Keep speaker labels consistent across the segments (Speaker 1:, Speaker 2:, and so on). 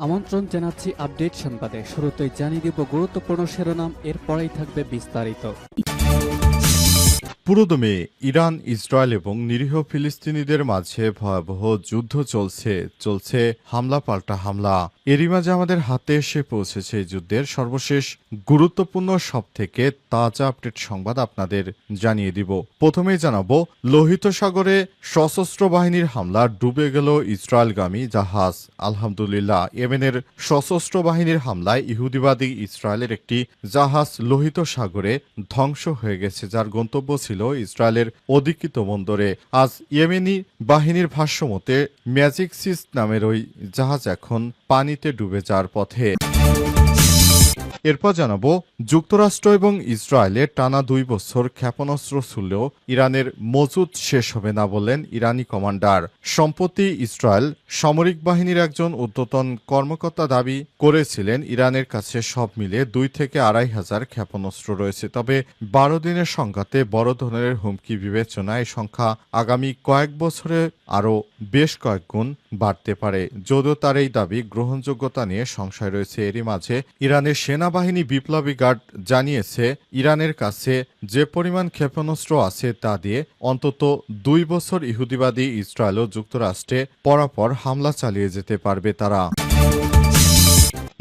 Speaker 1: আমন্ত্রণ জানাচ্ছি আপডেট সংবাদে। শুরুতেই জানিয়ে দিব গুরুত্বপূর্ণ শিরোনাম, এরপরেই থাকবে বিস্তারিত।
Speaker 2: পুরোদমে ইরান, ইসরায়েল এবং নিরীহ ফিলিস্তিনিদের মাঝে ভয়াবহ যুদ্ধ চলছে হামলা পাল্টা হামলা। এরই মাঝে আমাদের হাতে এসে পৌঁছেছে এই যুদ্ধের সর্বশেষ গুরুত্বপূর্ণ সবথেকে তাজা আপডেট সংবাদ আপনাদের জানিয়ে দিব। প্রথমেই জানাবো, লোহিত সাগরে সশস্ত্র বাহিনীর হামলা, ডুবে গেল ইসরায়েলগামী জাহাজ। আলহামদুলিল্লাহ, ইয়েমেনের সশস্ত্র বাহিনীর হামলায় ইহুদিবাদী ইসরায়েলের একটি জাহাজ লোহিত সাগরে ধ্বংস হয়ে গেছে, যার গন্তব্য ছিল ইসরায়েলের অধিকৃত বন্দরে। আজ ইয়েমেনি বাহিনীর ভাষ্যমতে ম্যাজিক সিস নামের ওই জাহাজ এখন পানিতে ডুবে যাওয়ার পথে। এরপর জানাবো, যুক্তরাষ্ট্র এবং ইসরায়েলে টানা 2 বছর ক্ষেপণাস্ত্র ছুড়লেও ইরানের মজুদ শেষ হবে না বললেন ইরানি কমান্ডার। সম্প্রতি ইসরায়েল সামরিক বাহিনীর একজন ঊর্ধ্বতন কর্মকর্তা দাবি করেছিলেন ইরানের কাছে সব মিলে 2 থেকে 2.5 হাজার ক্ষেপণাস্ত্র রয়েছে। তবে 12 দিনের সংঘাতে বড় ধরনের হুমকি বিবেচনায় এই সংখ্যা আগামী কয়েক বছরে আরও বেশ কয়েক গুণ বাড়তে পারে। যদিও তার এই দাবি গ্রহণযোগ্যতা নিয়ে সংশয় রয়েছে। এরই মাঝে ইরানের সেনাবাহিনী বিপ্লবী গার্ড জানিয়েছে, ইরানের কাছে যে পরিমাণ ক্ষেপণাস্ত্র আছে তা দিয়ে অন্তত 2 বছর ইহুদিবাদী ইসরায়েল ও যুক্তরাষ্ট্রে পরপর হামলা চালিয়ে যেতে পারবে তারা।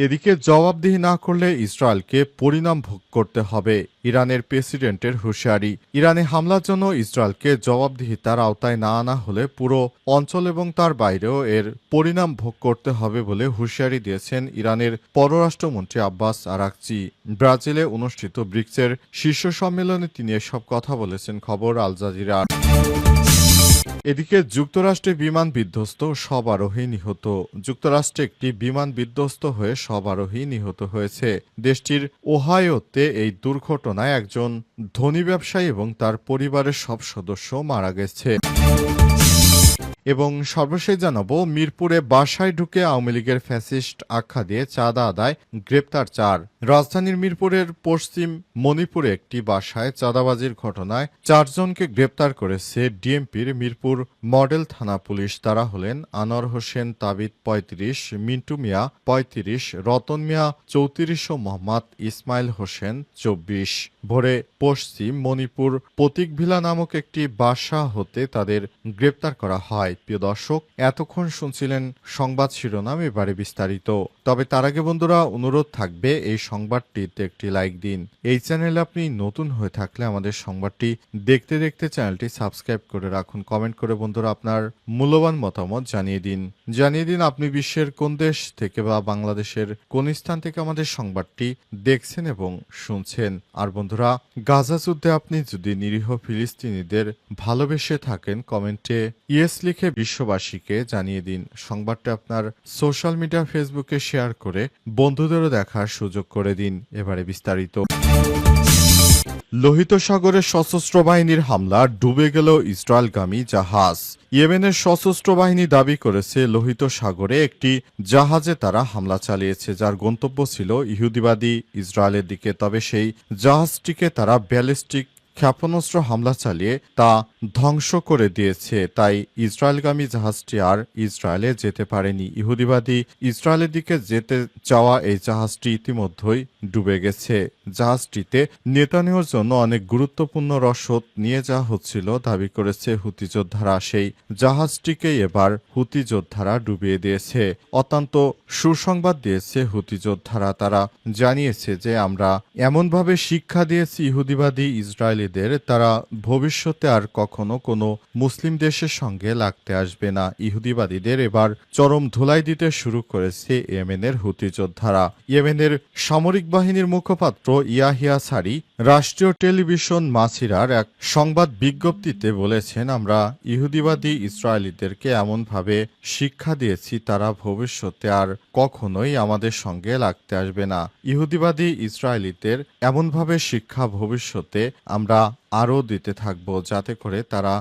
Speaker 2: এদিকে জবাবদিহি না করলে ইসরায়েলকে পরিণাম ভোগ করতে হবে, ইরানের প্রেসিডেন্টের হুঁশিয়ারি। ইরানে হামলার জন্য ইসরায়েলকে জবাবদিহিতার আওতায় না আনা হলে পুরো অঞ্চল এবং তার বাইরেও এর পরিণাম ভোগ করতে হবে বলে হুঁশিয়ারি দিয়েছেন ইরানের পররাষ্ট্রমন্ত্রী আব্বাস আরাকচি। ব্রাজিলে অনুষ্ঠিত ব্রিক্সের শীর্ষ সম্মেলনে তিনি এসব কথা বলেছেন, খবর আল জাজিরা। এদিকে যুক্তরাষ্ট্রে বিমান বিধ্বস্ত, সব আরোহী নিহত। যুক্তরাষ্ট্রে একটি বিমান বিধ্বস্ত হয়ে সব আরোহী নিহত হয়েছে। দেশটির ওহাইওতে এই দুর্ঘটনায় একজন ধনী ব্যবসায়ী এবং তার পরিবারের সব সদস্য মারা গেছে। এবং সর্বশেষ জানাবো, মিরপুরে বাসায় ঢুকে আওয়ামী লীগের ফ্যাসিস্ট আখ্যা দিয়ে চাঁদা আদায়, গ্রেপ্তার 4। রাজধানীর মিরপুরের পশ্চিম মণিপুরে একটি বাসায় চাঁদাবাজির ঘটনায় 4 জনকে গ্রেপ্তার করেছে ডিএমপির মিরপুর মডেল থানা পুলিশ। তারা হলেন আনোয়ার হোসেন তাবিদ 35, মিন্টু মিয়া 35, রতন মিয়া 34 ও মোহাম্মদ ইসমাইল হোসেন 24। ভোরে পশ্চিম মণিপুর প্রতীকভিলা নামক একটি বাসা হতে তাদের গ্রেপ্তার করা হয়। প্রিয় দর্শক, এতক্ষণ শুনছিলেন সংবাদ শিরোনাম, এবারে বিস্তারিত। তবে তার আগে বন্ধুরা, অনুরোধ থাকবে এই সংবাদটিতে একটি লাইক দিন। এই চ্যানেলে আপনি নতুন হয়ে থাকলে আমাদের সংবাদটি দেখতে দেখতে চ্যানেলটি সাবস্ক্রাইব করে রাখুন। কমেন্ট করে বন্ধুরা আপনার মূল্যবান মতামত জানিয়ে দিন আপনি বিশ্বের কোন দেশ থেকে বা বাংলাদেশের কোন স্থান থেকে আমাদের সংবাদটি দেখছেন এবং শুনছেন। আর বন্ধুরা, গাজা যুদ্ধে আপনি যদি নিরীহ ফিলিস্তিনিদের ভালোবেসে থাকেন, কমেন্টে ইয়েস লিখে বিশ্ববাসীকে জানিয়ে দিন। সংবাদটা আপনার সোশ্যাল মিডিয়া ফেসবুকে শেয়ার করে বন্ধুদেরও দেখার সুযোগ করে দিন। এবারে বিস্তারিত। লোহিত সাগরে সশস্ত্র বাহিনীর হামলা, ডুবে গেল ইসরায়েলগামী জাহাজ। ইয়েমেনের সশস্ত্র বাহিনী দাবি করেছে লোহিত সাগরে একটি জাহাজে তারা হামলা চালিয়েছে, যার গন্তব্য ছিল ইহুদিবাদী ইসরায়েলের দিকে। তবে সেই জাহাজটিকে তারা ব্যালিস্টিক ক্ষেপণাস্ত্র হামলা চালিয়ে তা ধ্বংস করে দিয়েছে। তাই ইসরায়েলগামী জাহাজটি আর ইসরায়েলে যেতে পারেনি। ইহুদিবাদী ইসরায়েলের দিকে যেতে চাওয়া এই জাহাজটি ইতিমধ্যেই ডুবে গেছে। জাহাজটিতে নেতানিয়াহুর জন্য অনেক গুরুত্বপূর্ণ রসদ নিয়ে যাওয়া হচ্ছিল দাবি করেছে হুতি যোদ্ধারা। সেই জাহাজটিকেই এবার হুতি যোদ্ধারা ডুবিয়ে দিয়েছে। অত্যন্ত সুসংবাদ দিয়েছে হুতি যোদ্ধারা। তারা জানিয়েছে যে আমরা এমনভাবে শিক্ষা দিয়েছি ইহুদিবাদী ইসরায়েলি, তারা ভবিষ্যতে আর কখনো কোনো মুসলিম দেশের সঙ্গে লাগতে আসবে না। ইহুদিবাদীদের এবার চরম ধুলাই দিতে শুরু করেছে ইয়েমেনের হুতি যোদ্ধারা। ইয়েমেনের সামরিক বাহিনীর মুখপাত্র ইয়াহিয়া সারি রাষ্ট্রীয় টেলিভিশন মাসিরার এক সংবাদ বিজ্ঞপ্তিতে বলেছেন, আমরা ইহুদিবাদী ইসরায়েলিদেরকে এমনভাবে শিক্ষা দিয়েছি তারা ভবিষ্যতে আর কখনোই আমাদের সঙ্গে লাগতে আসবে না। ইহুদিবাদী ইসরায়েলিদের এমনভাবে শিক্ষা ভবিষ্যতে আমরা আরও দিতে থাকব, যাতে করে তারা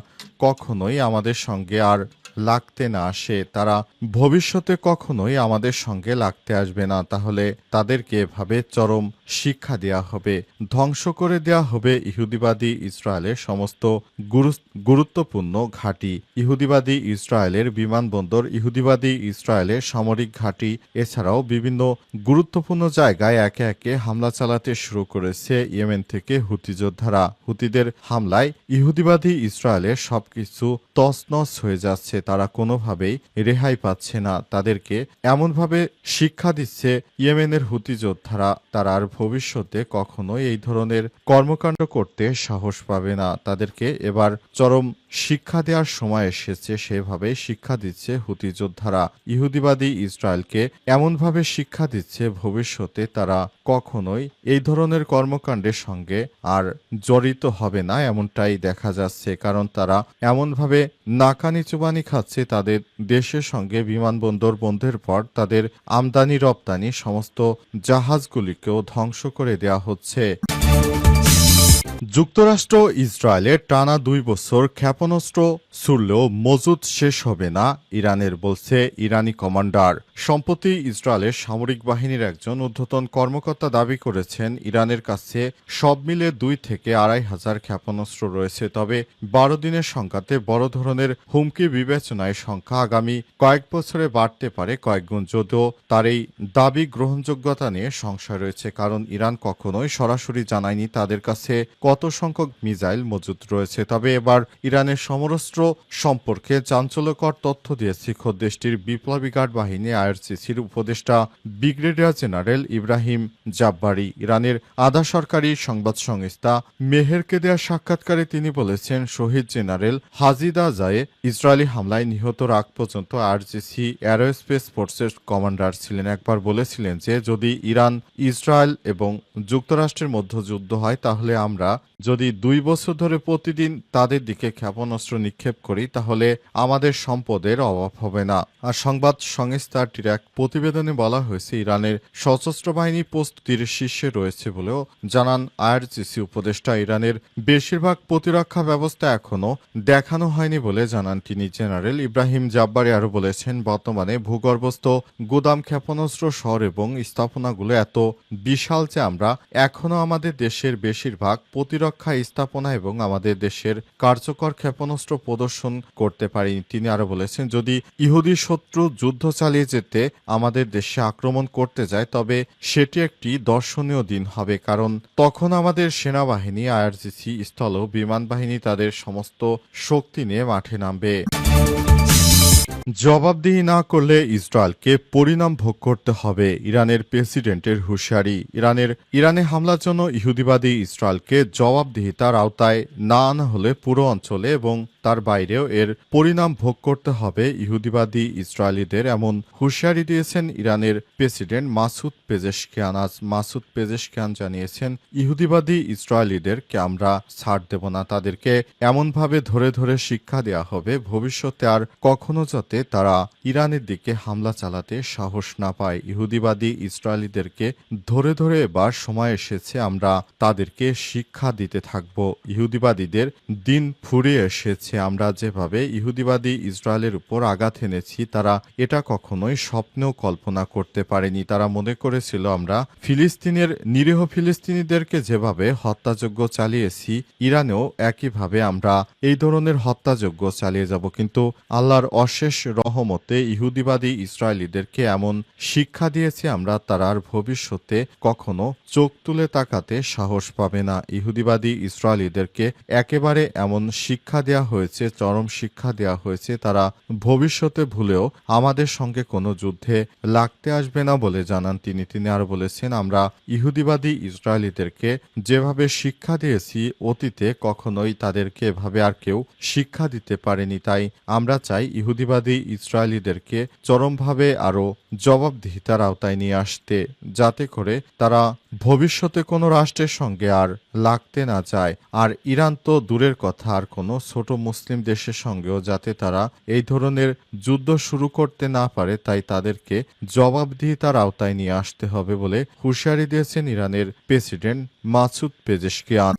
Speaker 2: কখনোই আমাদের সঙ্গে আর লাগতে না আসে, তারা ভবিষ্যতে কখনোই আমাদের সঙ্গে লাগতে আসবে না, তাহলে তাদেরকে এভাবে চরম শিক্ষা দেয়া হবে, ধ্বংস করে দেয়া হবে ইহুদিবাদী ইসরায়েলের সমস্ত গুরুত্বপূর্ণ ঘাঁটি, ইহুদিবাদী ইসরায়েলের বিমানবন্দর, ইহুদিবাদী ইসরায়েলের সামরিক ঘাঁটি, এছাড়াও বিভিন্ন গুরুত্বপূর্ণ জায়গায় একে একে হামলা চালাতে শুরু করেছে ইয়েমেন থেকে হুতি যোদ্ধারা। হুতিদের হামলায় ইহুদিবাদী ইসরায়েলের সবকিছু তছনছ হয়ে যাচ্ছে, তারা কোনোভাবেই রেহাই পাচ্ছে না। তাদেরকে এমনভাবে শিক্ষা দিচ্ছে ইয়েমেনের হুতি যোদ্ধারা, তারা আর ভবিষ্যতে কখনোই এই ধরনের কর্মকাণ্ড করতে সাহস পাবে না। তাদেরকে এবার চরম শিক্ষা দেওয়ার সময় এসেছে, সেভাবে শিক্ষা দিচ্ছে হুতি যোদ্ধারা। ইহুদিবাদী ইসরায়েলকে এমনভাবে শিক্ষা দিচ্ছে ভবিষ্যতে তারা কখনোই এই ধরনের কর্মকাণ্ডের সঙ্গে আর জড়িত হবে না, এমনটাই দেখা যাচ্ছে। কারণ তারা এমনভাবে নাকানি চুবানি খাচ্ছে, তাদের দেশের সঙ্গে বিমানবন্দর বন্ধের পর তাদের আমদানি রপ্তানি সমস্ত জাহাজগুলিকেও ধ্বংস করে দেয়া হচ্ছে। যুক্তরাষ্ট্র ইসরায়েলের টানা 2 বছর ক্ষেপণাস্ত্র ছুড়লেও মজুদ শেষ হবে না ইরানের, বলছে ইরানি কমান্ডার। সম্প্রতি ইসরায়েলের সামরিক বাহিনীর একজন ঊর্ধ্বতন কর্মকর্তা দাবি করেছেন ইরানের কাছে সব মিলে 2 থেকে 2,500 ক্ষেপণাস্ত্র রয়েছে। তবে 12 দিনের সংখ্যাতে বড় ধরনের হুমকি বিবেচনায় সংখ্যা আগামী কয়েক বছরে বাড়তে পারে কয়েকগুণ, যদিও তার এই দাবি গ্রহণযোগ্যতা নিয়ে সংশয় রয়েছে, কারণ ইরান কখনোই সরাসরি জানায়নি তাদের কাছে কত সংখ্যক মিসাইল মজুদ রয়েছে। তবে এবার ইরানের সমরাস্ত্র সম্পর্কে চাঞ্চল্যকর তথ্য দিয়েছে খোদ দেশটির বিপ্লবী গার্ড বাহিনী আইআরজিসির উপদেষ্টা ব্রিগেডিয়ার জেনারেল ইব্রাহিম জাব্বারি। ইরানের আধা সরকারি সংবাদ সংস্থা মেহেরকে দেয়া সাক্ষাৎকারে তিনি বলেছেন, শহীদ জেনারেল হাজিদা জায়ে ইসরায়েলি হামলায় নিহতর আগ পর্যন্ত আইআরজিসি এরোস্পেস ফোর্সের কমান্ডার ছিলেন। একবার বলেছিলেন যে যদি ইরান, ইসরায়েল এবং যুক্তরাষ্ট্রের মধ্যে যুদ্ধ হয়, তাহলে আমরা যদি 2 বছর ধরে প্রতিদিন তাদের দিকে ক্ষেপণাস্ত্র নিক্ষেপ করি, তাহলে আমাদের সম্পদের অভাব হবে না। আর সংবাদ সংস্থাটির এক প্রতিবেদনে বলা হয়েছে, ইরানের সশস্ত্র বাহিনী প্রস্তুতির শীর্ষে রয়েছে বলেও জানান আইআরজিসি উপদেষ্টা। ইরানের বেশিরভাগ প্রতিরক্ষা ব্যবস্থা এখনও দেখানো হয়নি বলে জানান তিনি। জেনারেল ইব্রাহিম জাব্বারি আরও বলেছেন, বর্তমানে ভূগর্ভস্থ গুদাম, ক্ষেপণাস্ত্র শহর এবং স্থাপনাগুলো এত বিশাল যে আমরা এখনও আমাদের দেশের বেশিরভাগ প্রতিরক্ষা স্থাপনা এবং আমাদের দেশের কার্যকর ক্ষেপণাস্ত্র প্রদর্শন করতে পারিনি। তিনি আরো বলেছেন, যদি ইহুদি শত্রু যুদ্ধ চালিয়ে যেতে আমাদের দেশে আক্রমণ করতে যায়, তবে সেটি একটি দর্শনীয় দিন হবে, কারণ তখন আমাদের সেনাবাহিনী, আইআরজিসি, স্থল ও বিমান বাহিনী তাদের সমস্ত শক্তি নিয়ে মাঠে নামবে। জবাবদিহি না করলে ইসরায়েলকে পরিণাম ভোগ করতে হবে, ইরানের প্রেসিডেন্টের হুঁশিয়ারি। ইরানে হামলার জন্য ইহুদিবাদী ইসরায়েলকে জবাবদিহিতার আওতায় না আনা হলে পুরো অঞ্চলে এবং তার বাইরেও এর পরিণাম ভোগ করতে হবে ইহুদিবাদী ইসরায়েলিদের, এমন হুঁশিয়ারি দিয়েছেন ইরানের প্রেসিডেন্ট মাসুদ পেজেশকিয়ান। আজ মাসুদ পেজেশকিয়ান জানিয়েছেন, ইহুদিবাদী ইসরায়েলিদেরকে আমরা ছাড় দেব না, তাদেরকে এমনভাবে ধরে ধরে শিক্ষা দেওয়া হবে ভবিষ্যতে আর কখনো যাতে তারা ইরানের দিকে হামলা চালাতে সাহস না পায়। ইহুদিবাদী ইসরায়েলিদেরকে ধরে ধরে এবার সময় এসেছে, আমরা তাদেরকে শিক্ষা দিতে থাকব। ইহুদিবাদীদের দিন ফুরিয়ে এসেছে। আমরা যেভাবে ইহুদিবাদী ইসরায়েলের উপর আঘাত এনেছি, তারা এটা কখনোই স্বপ্নেও কল্পনা করতে পারেনি। তারা মনে করেছিল আমরা ফিলিস্তিনের নিরীহ ফিলিস্তিনিদেরকে যেভাবে হত্যাযজ্ঞ চালিয়েছি, ইরানেও একইভাবে আমরা এই ধরনের হত্যাযজ্ঞ চালিয়ে যাব। কিন্তু আল্লাহর অশেষ রহমতে ইহুদিবাদী ইসরায়েলিদেরকে এমন শিক্ষা দিয়েছে আমরা, তারা আর ভবিষ্যতে কখনো চোখ তুলে তাকাতে সাহস পাবে না। ইহুদিবাদী ইসরায়েলিদেরকে একেবারে এমন শিক্ষা দেয়া হয়েছে, চরম শিক্ষা দেয়া হয়েছে, তারা ভবিষ্যতে ভুলেও আমাদের সঙ্গে কোনো যুদ্ধে লাগতে আসবে না বলে জানান তিনি। তিনি আরো বলেছেন, আমরা ইহুদিবাদী ইসরায়েলিদেরকে যেভাবে শিক্ষা দিয়েছি, অতীতে কখনোই তাদেরকে এভাবে আর কেউ শিক্ষা দিতে পারেনি। তাই আমরা চাই ইহুদিবাদী ইসরায়েলিদেরকে চরমভাবে আরো জবাবদিহিতার আওতায় নিয়ে আসতে, যাতে করে তারা ভবিষ্যতে কোনো রাষ্ট্রের সঙ্গে আর লাগতে না যায়। আর ইরান তো দূরের কথা, আর কোনো ছোট মুসলিম দেশের সঙ্গেও যাতে তারা এই ধরনের যুদ্ধ শুরু করতে না পারে, তাই তাদেরকে জবাবদিহিতার আওতায় নিয়ে আসতে হবে বলে হুঁশিয়ারি দিয়েছেন ইরানের প্রেসিডেন্ট মাসুদ পেজেশকিয়ান।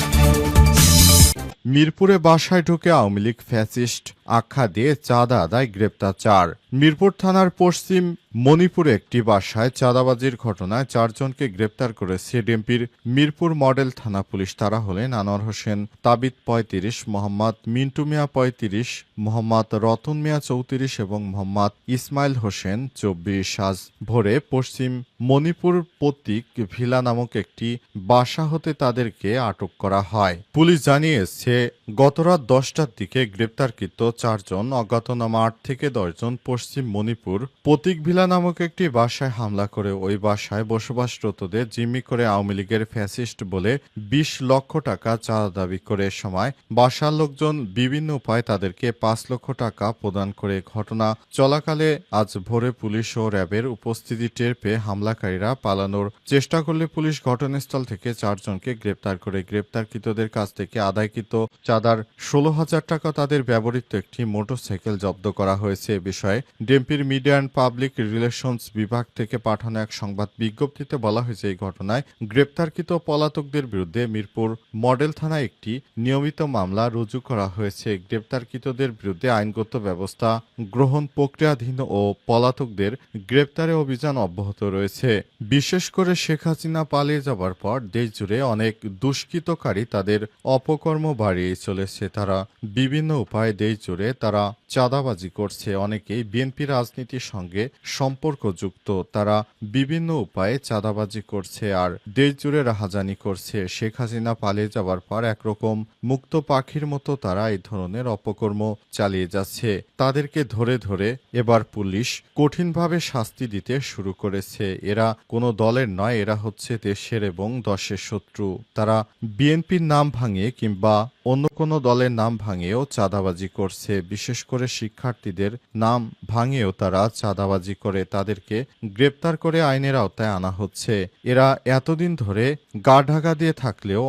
Speaker 2: মিরপুরে বাসায় ঢুকে আওয়ামী লীগ ফ্যাসিস্ট আখ্যা দিয়ে চাঁদা আদায় গ্রেপ্তার 4। মিরপুর থানার পশ্চিম মণিপুরে একটি বাসায় চাঁদাবাজির ঘটনায় 4 জনকে গ্রেপ্তার করেছে ডিএমপির মিরপুর মডেল থানা পুলিশ। তারা হলেন আনোয়ার হোসেন তাবিদ 35, মোহাম্মদ মিন্টু মিয়া 35, মোহাম্মদ রতন মিয়া 34 এবং মোহাম্মদ ইসমাইল হোসেন 24। আজ ভোরে পশ্চিম মণিপুর প্রতীক ভিলা নামক একটি বাসা হতে তাদেরকে আটক করা হয়। পুলিশ জানিয়েছে গতরাত 10টার দিকে গ্রেপ্তারকৃত 4 জন অজ্ঞাতনামা 8 থেকে 10 জন পশ্চিম মণিপুর প্রতীক ভিলা নামক একটি বাসায় হামলা করে ওই বাসায় বসবাসরতদের জিম্মি করে আওয়ামী লীগের ফ্যাসিস্ট বলে 20 লক্ষ টাকা চাঁদা দাবি করে। সময় বাসার লোকজন বিভিন্ন উপায়ে তাদেরকে 5 লক্ষ টাকা প্রদান করে। ঘটনা চলাকালে আজ ভোরে পুলিশ ও র্যাবের উপস্থিতি টের পেয়ে হামলাকারীরা পালানোর চেষ্টা করলে পুলিশ ঘটনাস্থল থেকে 4 জনকে গ্রেপ্তার করে। গ্রেপ্তারকৃতদের কাছ থেকে আদায়কৃত চাঁদার 16,000 টাকা তাদের ব্যবহৃত একটি মোটরসাইকেল জব্দ করা হয়েছে। এ বিষয়ে ডিএমপির মিডিয়া অ্যান্ড পাবলিক রিলেশনস বিভাগ থেকে পাঠানো এক সংবাদ বিজ্ঞপ্তিতে বলা হয়েছে, এই ঘটনায় গ্রেপ্তারকৃত পলাতকদের বিরুদ্ধে মিরপুর মডেল থানায় একটি নিয়মিত মামলা রুজু করা হয়েছে। গ্রেপ্তারকৃতদের বিরুদ্ধে আইনগত ব্যবস্থা গ্রহণ প্রক্রিয়াধীন ও পলাতকদের গ্রেপ্তারে অভিযান অব্যাহত রয়েছে। বিশেষ করে শেখ হাসিনা পালিয়ে যাবার পর দেশজুড়ে অনেক দুষ্কৃতকারী তাদের অপকর্ম বাড়িয়ে চলেছে। তারা বিভিন্ন উপায়ে দেশজুড়ে তারা চাঁদাবাজি করছে। অনেকেই বিএনপি রাজনীতির সঙ্গে সম্পর্কযুক্ত। তারা বিভিন্ন উপায়ে চাঁদাবাজি করছে আর দেশজুড়ে রাহাজানি করছে। শেখ হাসিনা পালিয়ে যাবার পর একরকম মুক্ত পাখির মতো তারা এই ধরনের অপকর্ম চালিয়ে যাচ্ছে। তাদেরকে ধরে ধরে এবার পুলিশ কঠিনভাবে শাস্তি দিতে শুরু করেছে। এরা কোনো দলের নয়, এরা হচ্ছে দেশের এবং দশের শত্রু। তারা বিএনপির নাম ভাঙিয়ে কিংবা অন্য কোনো দলের নাম ভাঙিয়েও চাঁদাবাজি করছে। বিশেষ করে শিক্ষার্থীদের নাম ভাঙিয়েও তারা চাঁদাবাজি করে। তাদেরকে গ্রেপ্তার করে আইনের আওতায় আনা হচ্ছে। এরা এতদিন ধরে গা ঢাকা দিয়ে থাকলেও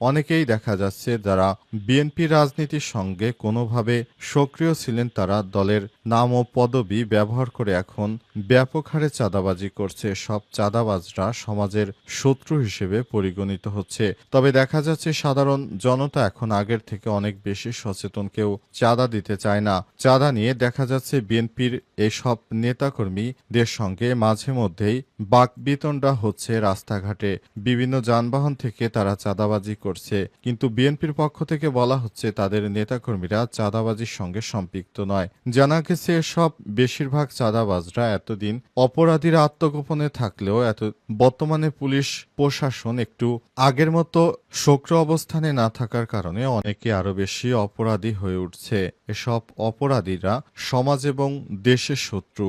Speaker 2: অনেকেই দেখা যাচ্ছে যারা বিএনপি রাজনীতির সঙ্গে কোনোভাবে সক্রিয় ছিলেন, তারা দলের নাম ও পদবি ব্যবহার করে এখন ব্যাপক হারে চাঁদাবাজি করছে। সব চাঁদাবাজরা সমাজের শত্রু হিসেবে পরিগণিত হচ্ছে। তবে দেখা যাচ্ছে সাধারণ জনতা এখন আগের থেকে অনেক বেশি সচেতন। কেউ চাঁদা দিতে চায় না। চাঁদা নিয়ে দেখা যাচ্ছে বিএনপির এসব নেতাকর্মীদের সঙ্গে মাঝে মধ্যেই বাকবিতণ্ডা হচ্ছে রাস্তাঘাটে। বিভিন্ন যানবাহন থেকে তারা চাঁদাবাজি করছে, কিন্তু বিএনপির পক্ষ থেকে বলা হচ্ছে তাদের নেতাকর্মীরা চাঁদাবাজির সঙ্গে সম্পৃক্ত নয়। জানা গেছে এসব বেশিরভাগ চাঁদাবাজরা এতদিন অপরাধীরা আত্মগোপনে থাকলেও বর্তমানে পুলিশ প্রশাসন একটু আগের মতো সক্রিয় অবস্থানে না থাকার কারণে অনেকে আরো বেশি অপরাধী হয়ে উঠছে। এসব অপরাধীরা সমাজ এবং দেশের শত্রু।